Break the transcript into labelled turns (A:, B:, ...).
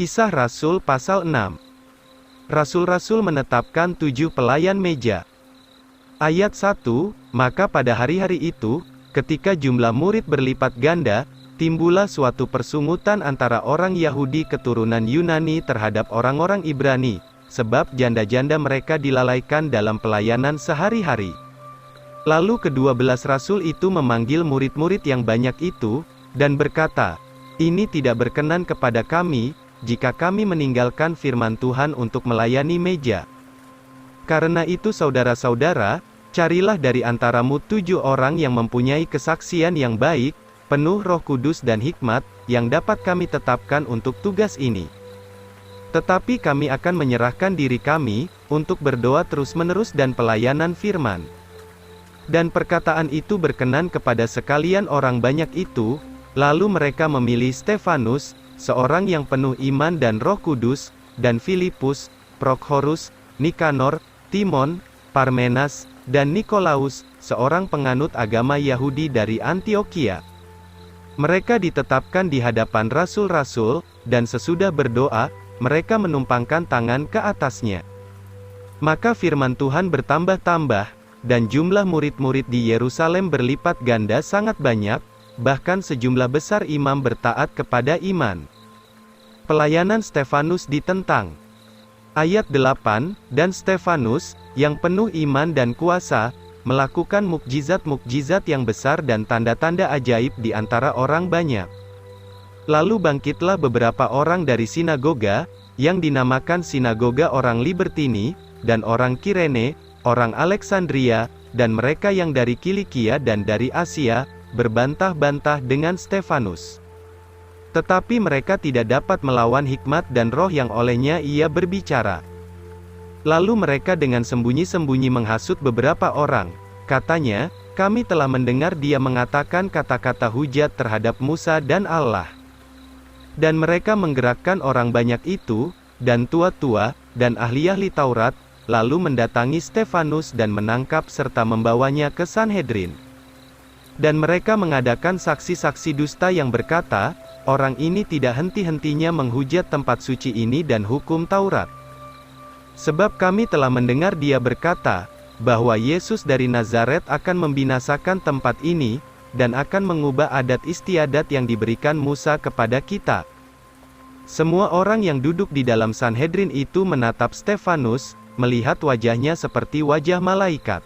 A: Kisah Rasul pasal 6. Rasul-rasul menetapkan 7 pelayan meja. Ayat 1, maka pada hari-hari itu, ketika jumlah murid berlipat ganda, timbullah suatu persungutan antara orang Yahudi keturunan Yunani terhadap orang-orang Ibrani, sebab janda-janda mereka dilalaikan dalam pelayanan sehari-hari. Lalu ke-12 rasul itu memanggil murid-murid yang banyak itu, dan berkata, "Ini tidak berkenan kepada kami, jika kami meninggalkan firman Tuhan untuk melayani meja. Karena itu saudara-saudara, carilah dari antaramu 7 orang yang mempunyai kesaksian yang baik, penuh Roh Kudus dan hikmat, yang dapat kami tetapkan untuk tugas ini. Tetapi kami akan menyerahkan diri kami, untuk berdoa terus-menerus dan pelayanan firman." Dan perkataan itu berkenan kepada sekalian orang banyak itu, lalu mereka memilih Stefanus, seorang yang penuh iman dan Roh Kudus, dan Filipus, Prokhorus, Nikanor, Timon, Parmenas, dan Nikolaus, seorang penganut agama Yahudi dari Antiokhia. Mereka ditetapkan di hadapan rasul-rasul, dan sesudah berdoa, mereka menumpangkan tangan ke atasnya. Maka firman Tuhan bertambah-tambah, dan jumlah murid-murid di Yerusalem berlipat ganda sangat banyak, bahkan sejumlah besar imam bertaat kepada iman. Pelayanan Stefanus ditentang. Ayat 8, dan Stefanus, yang penuh iman dan kuasa, melakukan mukjizat-mukjizat yang besar dan tanda-tanda ajaib di antara orang banyak. Lalu bangkitlah beberapa orang dari sinagoga, yang dinamakan sinagoga orang Libertini, dan orang Kirene, orang Alexandria, dan mereka yang dari Kilikia dan dari Asia, berbantah-bantah dengan Stefanus. Tetapi mereka tidak dapat melawan hikmat dan roh yang olehnya ia berbicara. Lalu mereka dengan sembunyi-sembunyi menghasut beberapa orang. Katanya, "Kami telah mendengar dia mengatakan kata-kata hujat terhadap Musa dan Allah." Dan mereka menggerakkan orang banyak itu, dan tua-tua, dan ahli-ahli Taurat, lalu mendatangi Stefanus dan menangkap serta membawanya ke Sanhedrin. Dan mereka mengadakan saksi-saksi dusta yang berkata, "Orang ini tidak henti-hentinya menghujat tempat suci ini dan hukum Taurat. Sebab kami telah mendengar dia berkata, bahwa Yesus dari Nazaret akan membinasakan tempat ini, dan akan mengubah adat istiadat yang diberikan Musa kepada kita." Semua orang yang duduk di dalam Sanhedrin itu menatap Stefanus, melihat wajahnya seperti wajah malaikat.